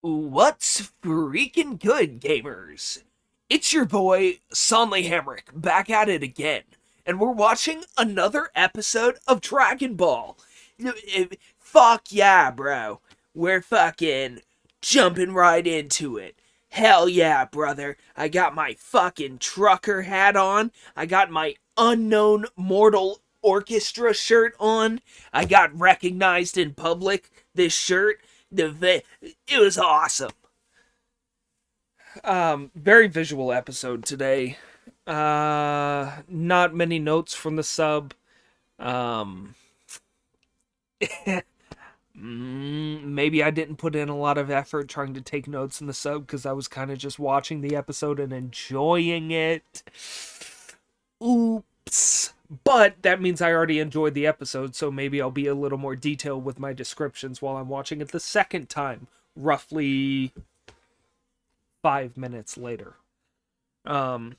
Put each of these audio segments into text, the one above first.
What's freaking good, gamers? It's your boy, Sonley Hamrick, back at it again. And we're watching another episode of Dragon Ball. Fuck yeah, bro. We're fucking jumping right into it. Hell yeah, brother. I got my fucking trucker hat on. I got my unknown mortal orchestra shirt on. I got recognized in public. This shirt it was awesome. Very visual episode today. Not many notes from the sub. Um, Maybe I didn't put in a lot of effort trying to take notes in the sub because I was kind of just watching the episode and enjoying it. Oops. But that means I already enjoyed the episode, so maybe I'll be a little more detailed with my descriptions while I'm watching it the second time, roughly 5 minutes later. I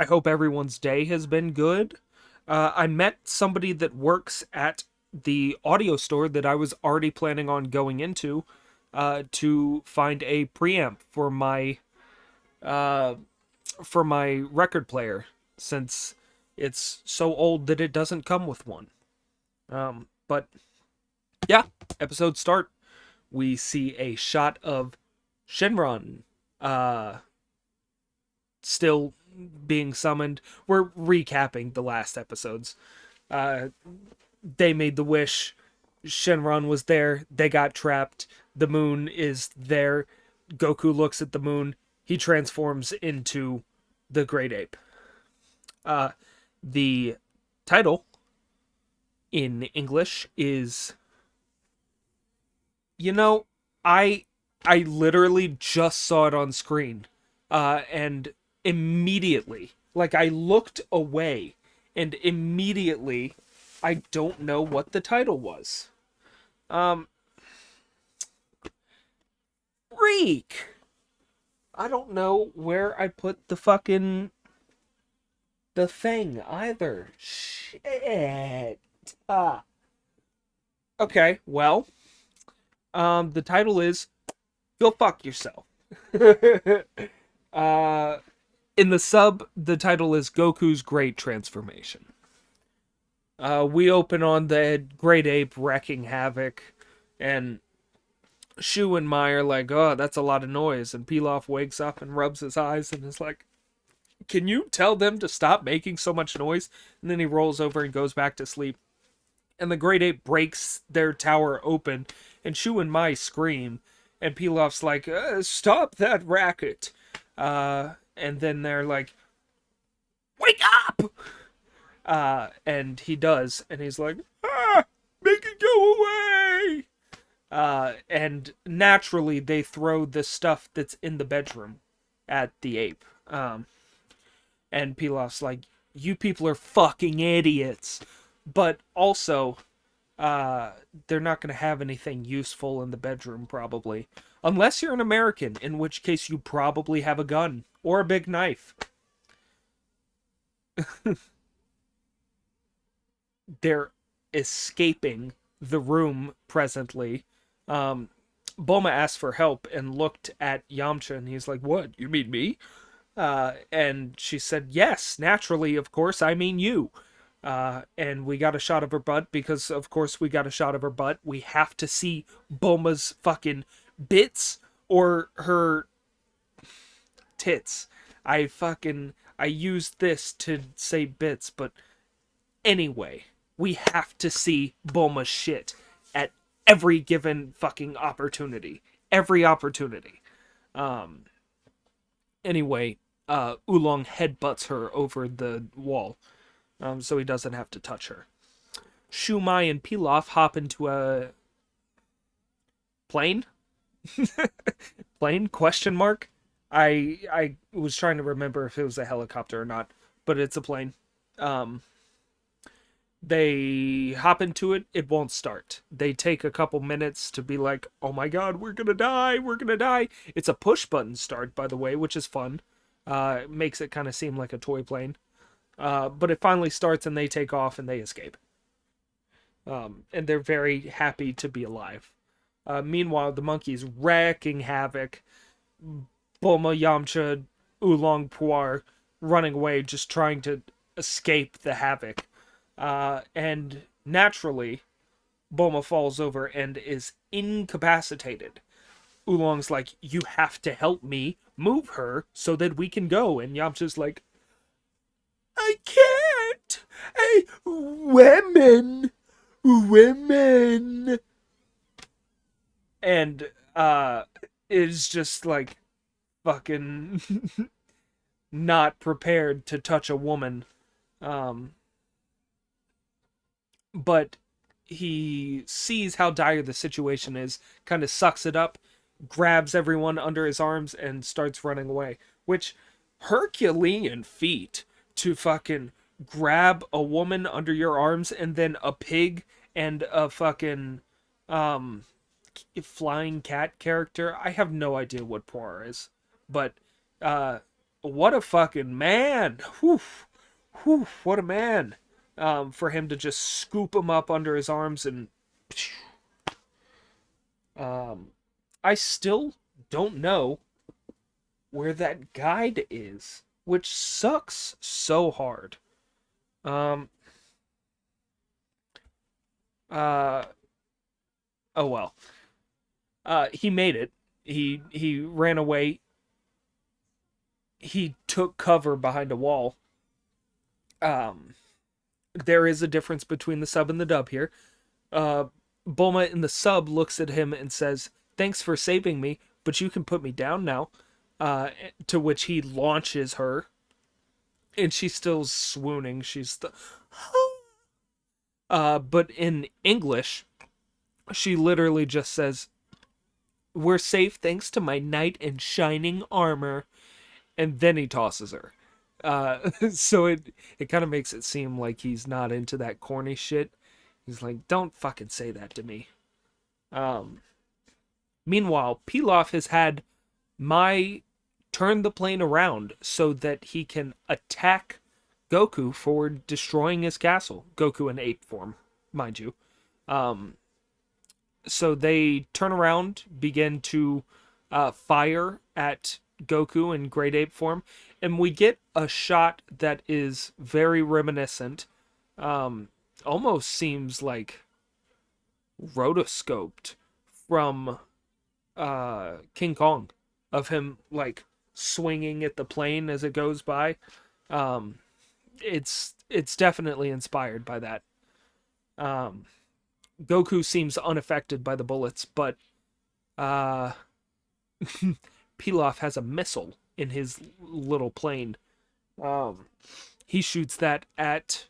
hope everyone's day has been good. I met somebody that works at the audio store that I was already planning on going into to find a preamp for my record player, since it's so old that it doesn't come with one. But yeah, episode start. We see a shot of Shenron still being summoned. We're recapping the last episodes. They made the wish. Shenron was there. They got trapped. The moon is there. Goku looks at the moon. He transforms into the Great Ape. The title in English is, I literally just saw it on screen, and immediately, like, I looked away, and immediately, I don't know what the title was. Freak! I don't know where I put the thing either. Shit. Okay, well, the title is Go Fuck Yourself. In the sub, the title is Goku's Great Transformation. We open on the Great Ape wrecking havoc, and Shu and Mai are like, oh, that's a lot of noise, and Pilaf wakes up and rubs his eyes and is like, can you tell them to stop making so much noise? And then he rolls over and goes back to sleep. And the Great Ape breaks their tower open, and Shu and Mai scream, and Pilaf's like, stop that racket. And then they're like, wake up! And he does, and he's like, make it go away! And naturally they throw the stuff that's in the bedroom at the ape. And Pilaf's like, you people are fucking idiots. But also, they're not going to have anything useful in the bedroom, probably. Unless you're an American, in which case you probably have a gun or a big knife. They're escaping the room presently. Bulma asked for help and looked at Yamcha, and he's like, what, you mean me? And she said, yes, naturally, of course, I mean you. And we got a shot of her butt because, of course, we got a shot of her butt. We have to see Bulma's fucking bits or her tits. I used this to say bits, but anyway, we have to see Bulma's shit at every given fucking opportunity. Every opportunity. Anyway, Oolong headbutts her over the wall, so he doesn't have to touch her. Shumai and Pilaf hop into a plane? Plane? Question mark? I was trying to remember if it was a helicopter or not, but it's a plane. They hop into it, it won't start. They take a couple minutes to be like, oh my god, we're gonna die. It's a push button start, by the way, which is fun. It makes it kind of seem like a toy plane. But it finally starts and they take off and they escape. And they're very happy to be alive. Meanwhile, the monkey's wrecking havoc. Bulma, Yamcha, Oolong, Puar running away, just trying to escape the havoc. And naturally, Bulma falls over and is incapacitated. Oolong's like, "You have to help me move her so that we can go." And Yamcha's like, "I can't. Women. And is just like fucking not prepared to touch a woman. Um, but he sees how dire the situation is, kind of sucks it up, grabs everyone under his arms, and starts running away. Which, Herculean feat to fucking grab a woman under your arms and then a pig and a fucking um flying cat character. I have no idea what Poir is, but uh what a fucking man. Whew, whew, what a man. For him to just scoop him up under his arms and um I still don't know where that guide is, which sucks so hard. Um uh oh well. He made it. He ran away. He took cover behind a wall. Um there is a difference between the sub and the dub here. Uh Bulma in the sub looks at him and says, "Thanks for saving me, but you can put me down now." To which he launches her, and she's still swooning. She's still. But in English, she literally just says, "We're safe thanks to my knight in shining armor," and then he tosses her. So it kind of makes it seem like he's not into that corny shit. He's like, "Don't fucking say that to me." Um, Meanwhile, Pilaf has had Mai turn the plane around so that he can attack Goku for destroying his castle. Goku in ape form, mind you. Um, so they turn around, begin to fire at Goku in great ape form, and we get a shot that is very reminiscent. Almost seems like rotoscoped from King Kong, of him like swinging at the plane as it goes by. Um, it's definitely inspired by that. Um, Goku seems unaffected by the bullets, but uh, Pilaf has a missile in his little plane. Um, he shoots that at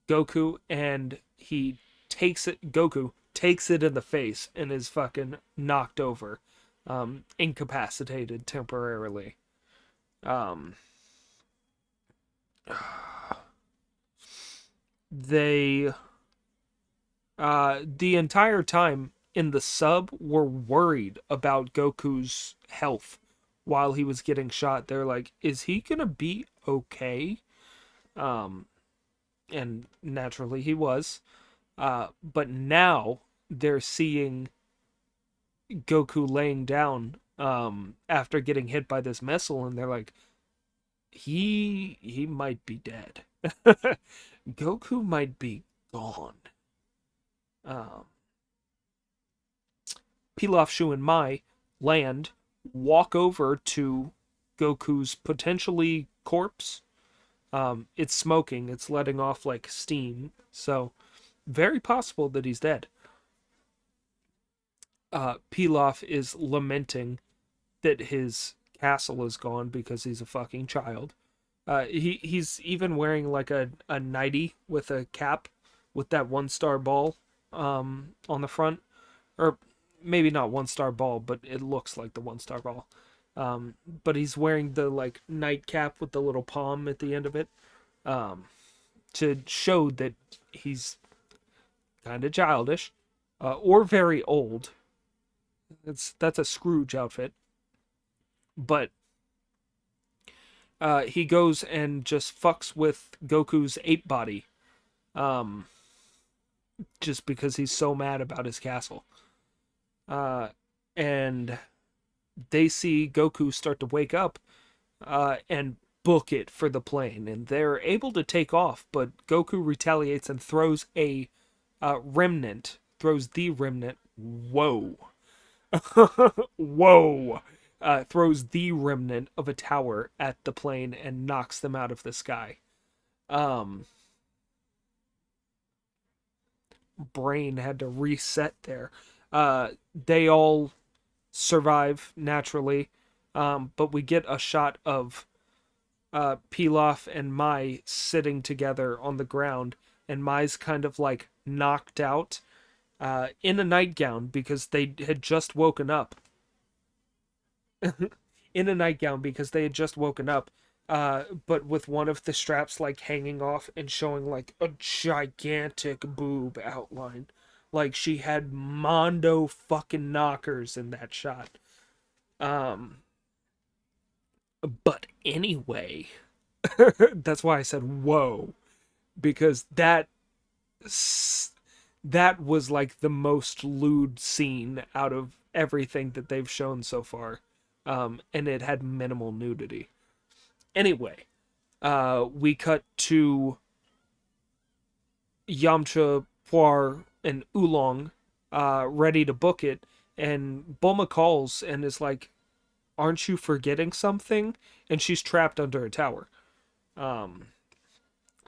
Goku, and he takes it. Goku takes it in the face and is fucking knocked over, incapacitated temporarily. Um, they the entire time in the sub were worried about Goku's health while he was getting shot. They're like, "Is he gonna be okay?" Um, and naturally he was. But now they're seeing Goku laying down after getting hit by this missile, and they're like, he might be dead. Goku might be gone. Um, Pilaf, Shu, and Mai land, walk over to Goku's potentially corpse. It's smoking, it's letting off like steam, so very possible that he's dead. Pilaf is lamenting that his castle is gone because he's a fucking child. He's even wearing like a nightie with a cap with that 1 star ball on the front, or maybe not 1 star ball, but it looks like the 1 star ball. But he's wearing the like nightcap with the little palm at the end of it, to show that he's kind of childish, or very old. That's a Scrooge outfit. But he goes and just fucks with Goku's ape body, um, just because he's so mad about his castle. uh, and they see Goku start to wake up and book it for the plane, and they're able to take off. But Goku retaliates and throws a remnant, throws the remnant. Whoa, whoa! Throws the remnant of a tower at the plane and knocks them out of the sky. Um, Brain had to reset there. They all survive naturally, but we get a shot of Pilaf and Mai sitting together on the ground, and Mai's kind of like knocked out in a nightgown because they had just woken up. In a nightgown because they had just woken up, but with one of the straps like hanging off and showing like a gigantic boob outline. Like she had Mondo fucking knockers in that shot. Um, but anyway, that's why I said whoa, because that was like the most lewd scene out of everything that they've shown so far. And it had minimal nudity. Anyway, we cut to Yamcha, Puar, and Oolong ready to book it, and Bulma calls and is like, "Aren't you forgetting something?" And she's trapped under a tower, um,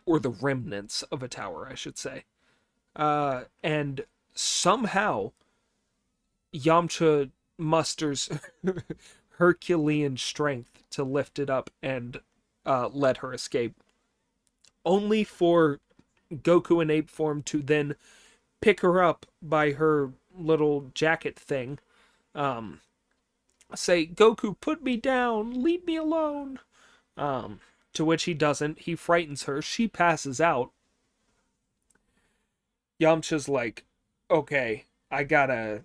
or the remnants of a tower, I should say. And somehow Yamcha musters Herculean strength to lift it up and let her escape, only for Goku in ape form to then pick her up by her little jacket thing. Um, Say, "Goku, put me down, leave me alone." To which he doesn't. He frightens her. She passes out. Yamcha's like, "Okay, I gotta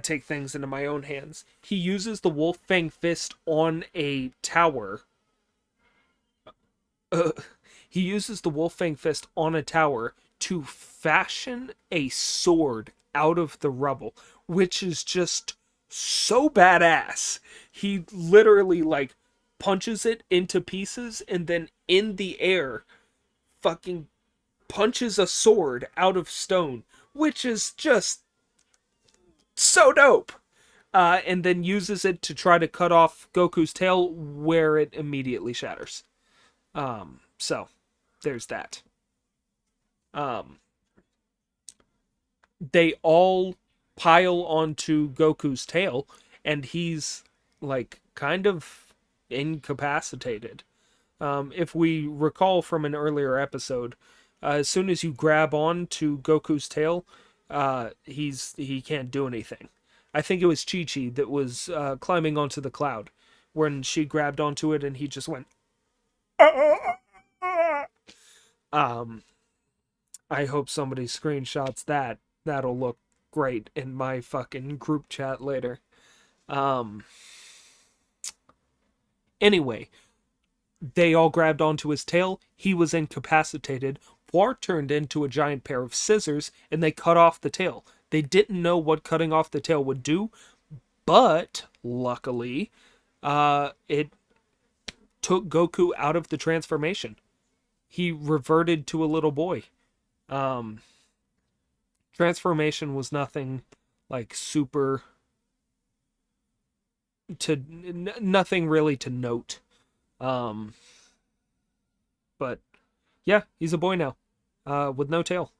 take things into my own hands." He uses the Wolf Fang Fist on a tower. Uh, he uses the Wolf Fang Fist on a tower to fashion a sword out of the rubble, which is just so badass. He literally like punches it into pieces and then in the air fucking punches a sword out of stone, which is just so dope. And then uses it to try to cut off Goku's tail, where it immediately shatters. So there's that. Um, they all pile onto Goku's tail, and he's like kind of incapacitated. If we recall from an earlier episode, as soon as you grab on to Goku's tail, he can't do anything. I think it was Chi Chi that was climbing onto the cloud when she grabbed onto it, and he just went. Um, I hope somebody screenshots that. That'll look great in my fucking group chat later. Um, anyway, they all grabbed onto his tail. He was incapacitated. War turned into a giant pair of scissors and they cut off the tail. They didn't know what cutting off the tail would do, but luckily, it took Goku out of the transformation. He reverted to a little boy. Um, Transformation was nothing like super nothing really to note. Um, but yeah, he's a boy now, with no tail.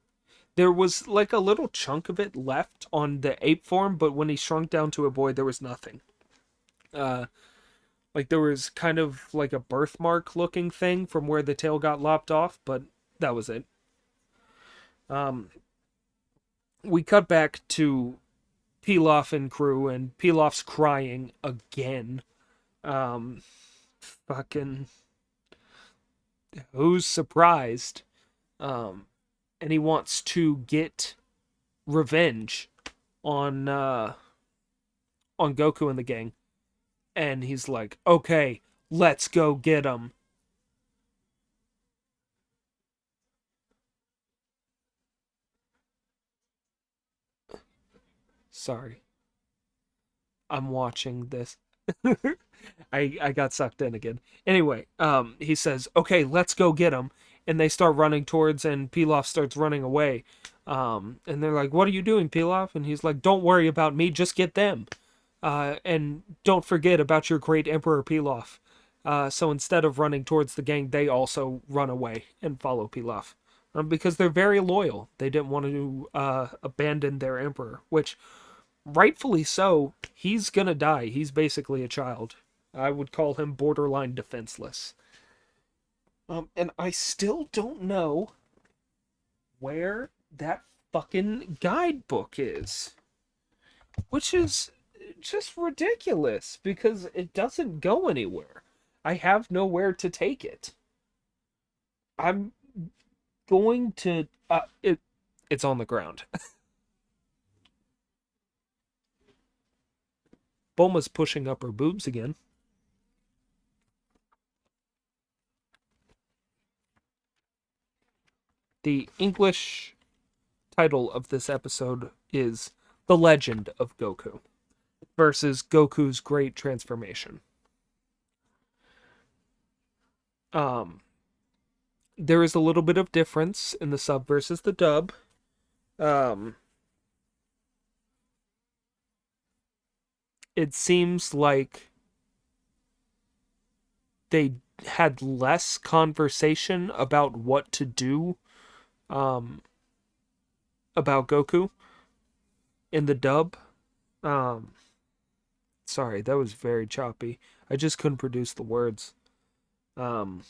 There was like a little chunk of it left on the ape form, but when he shrunk down to a boy, there was nothing. Uh, like there was kind of like a birthmark looking thing from where the tail got lopped off, but that was it. Um, we cut back to Pilaf and crew, and Pilaf's crying again. Um, Fucking, who's surprised? Um, and he wants to get revenge on on Goku and the gang. And he's like, "Okay, let's go get him." Sorry. I'm watching this. I got sucked in again. Anyway, he says, "Okay, let's go get him." And they start running towards, and Pilaf starts running away. And they're like, "What are you doing, Pilaf?" And he's like, "Don't worry about me, just get them. And don't forget about your great Emperor Pilaf." So instead of running towards the gang, they also run away and follow Pilaf. Because they're very loyal. They didn't want to abandon their emperor, which rightfully so. He's gonna die. He's basically a child. I would call him borderline defenseless. And I still don't know where that fucking guidebook is, which is just ridiculous because it doesn't go anywhere. I have nowhere to take it. I'm going to it's on the ground. Bulma's pushing up her boobs again. The English title of this episode is The Legend of Goku versus Goku's Great Transformation. Um, there is a little bit of difference in the sub versus the dub. Um, it seems like they had less conversation about what to do um, about Goku in the dub. Um, sorry, that was very choppy. I just couldn't produce the words. Um,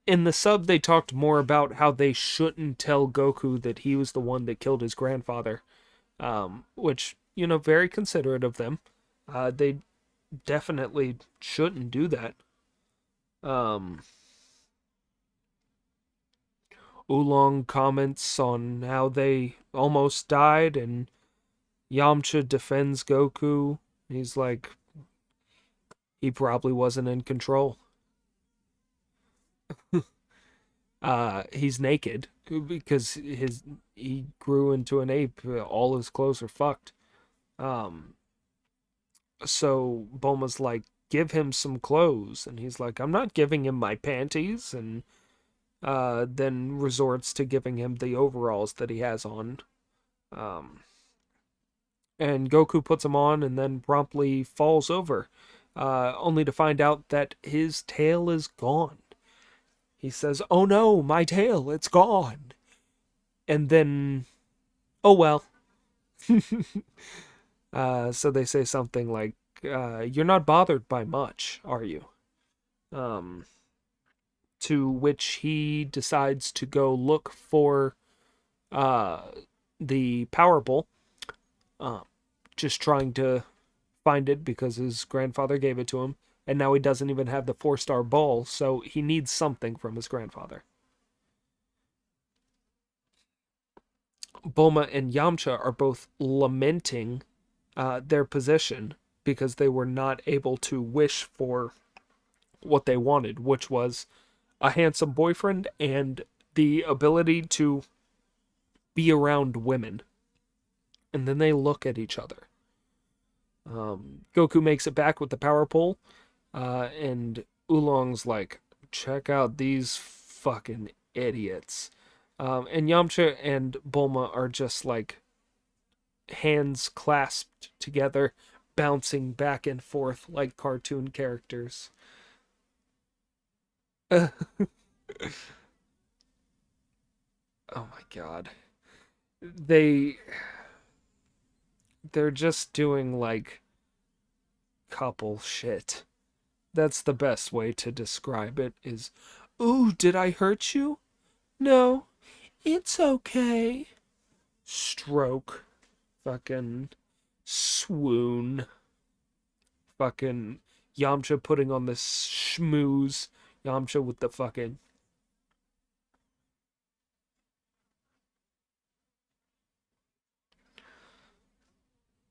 in the sub, they talked more about how they shouldn't tell Goku that he was the one that killed his grandfather, which, very considerate of them. They definitely shouldn't do that. Um, Oolong comments on how they almost died, and Yamcha defends Goku. He's like, he probably wasn't in control. He's naked because he grew into an ape. All his clothes are fucked. Um, so Bulma's like, give him some clothes, and he's like, I'm not giving him my panties, and then resorts to giving him the overalls that he has on. Um, and Goku puts them on and then promptly falls over, only to find out that his tail is gone. He says, "Oh no, my tail, it's gone." And then, oh well. So they say something like, "You're not bothered by much, are you?" Um, to which he decides to go look for uh, the Power Bowl, uh, just trying to find it because his grandfather gave it to him, and now he doesn't even have the 4-star ball, so he needs something from his grandfather. Bulma and Yamcha are both lamenting their position because they were not able to wish for what they wanted, which was a handsome boyfriend and the ability to be around women. And then they look at each other. Goku makes it back with the power pole, and Oolong's like, check out these fucking idiots. And Yamcha and Bulma are just like hands clasped together, bouncing back and forth like cartoon characters. Oh my god. They they're just doing like couple shit. That's the best way to describe it is, "Ooh, did I hurt you?" "No, it's okay." Stroke. Fucking swoon. Fucking Yamcha putting on this schmooze. Yamcha with the fucking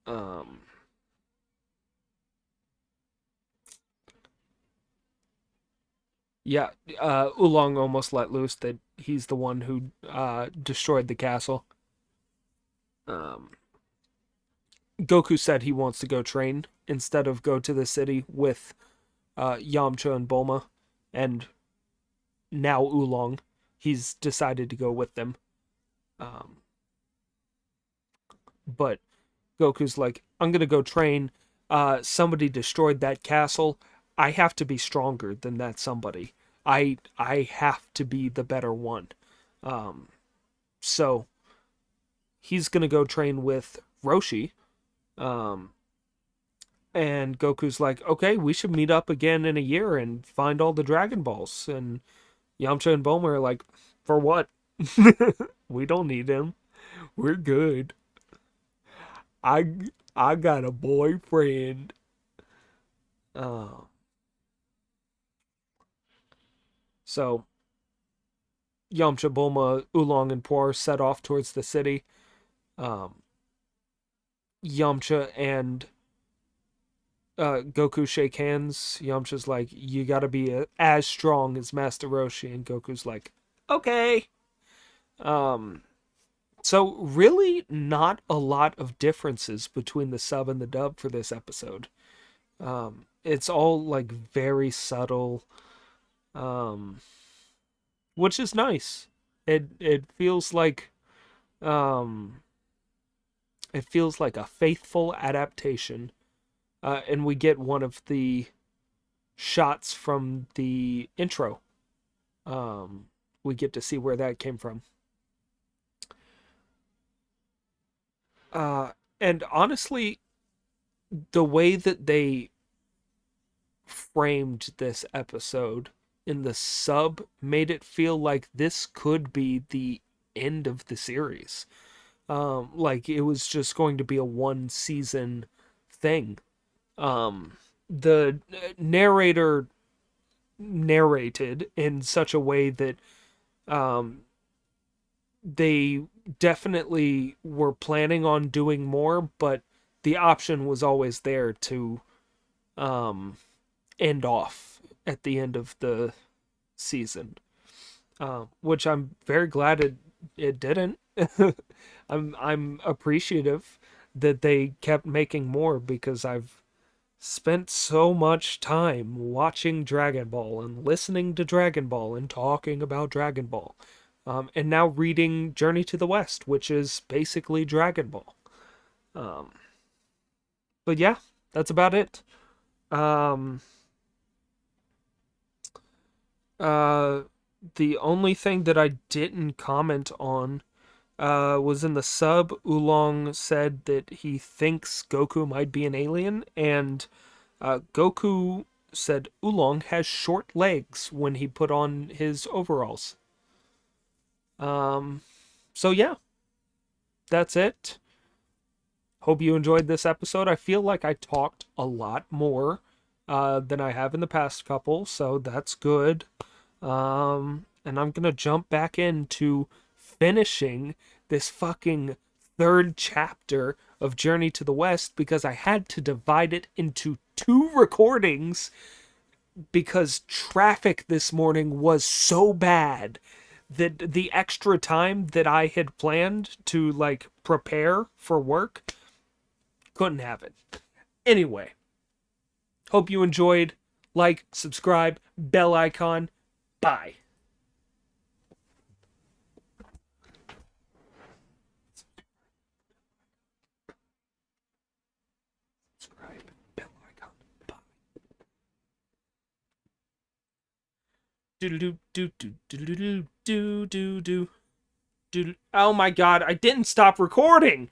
um yeah, Oolong almost let loose that he's the one who destroyed the castle. Um Goku said he wants to go train instead of go to the city with Yamcha and Bulma, and now Oolong. He's decided to go with them. Um, but Goku's like, I'm gonna go train. Somebody destroyed that castle. I have to be stronger than that somebody. I have to be the better one. Um, so he's gonna go train with Roshi. Um, and Goku's like, okay, we should meet up again in a year and find all the Dragon Balls. And Yamcha and Bulma are like, for what? We don't need him. We're good. I I got a boyfriend. Uh, so Yamcha, Bulma, Oolong, and Puar set off towards the city. Um, Yamcha and Goku shake hands. Yamcha's like, "You gotta be as strong as Master Roshi," and Goku's like, "Okay." Um, so really, not a lot of differences between the sub and the dub for this episode. It's all like very subtle, um, which is nice. It feels like um, it feels like a faithful adaptation, and we get one of the shots from the intro. Um, we get to see where that came from. Uh, and honestly, the way that they framed this episode in the sub made it feel like this could be the end of the series. Like it was just going to be a one season thing. The narrator narrated in such a way that um, they definitely were planning on doing more, but the option was always there to um, end off at the end of the season, which I'm very glad it didn't. I'm appreciative that they kept making more because I've spent so much time watching Dragon Ball and listening to Dragon Ball and talking about Dragon Ball. And now reading Journey to the West, which is basically Dragon Ball. Um, but yeah, that's about it. Um, uh, the only thing that I didn't comment on was in the sub. Oolong said that he thinks Goku might be an alien, and Goku said Oolong has short legs when he put on his overalls. Um, so yeah, that's it. Hope you enjoyed this episode. I feel like I talked a lot more than I have in the past couple, so that's good. And I'm gonna jump back into finishing this fucking third chapter of Journey to the West because I had to divide it into two recordings because traffic this morning was so bad that the extra time that I had planned to like prepare for work couldn't have it. Anyway, hope you enjoyed. Like, subscribe, bell icon. Bye. Subscribe, bell icon. Bye. Do do do do do do do do do do. Oh my god, I didn't stop recording.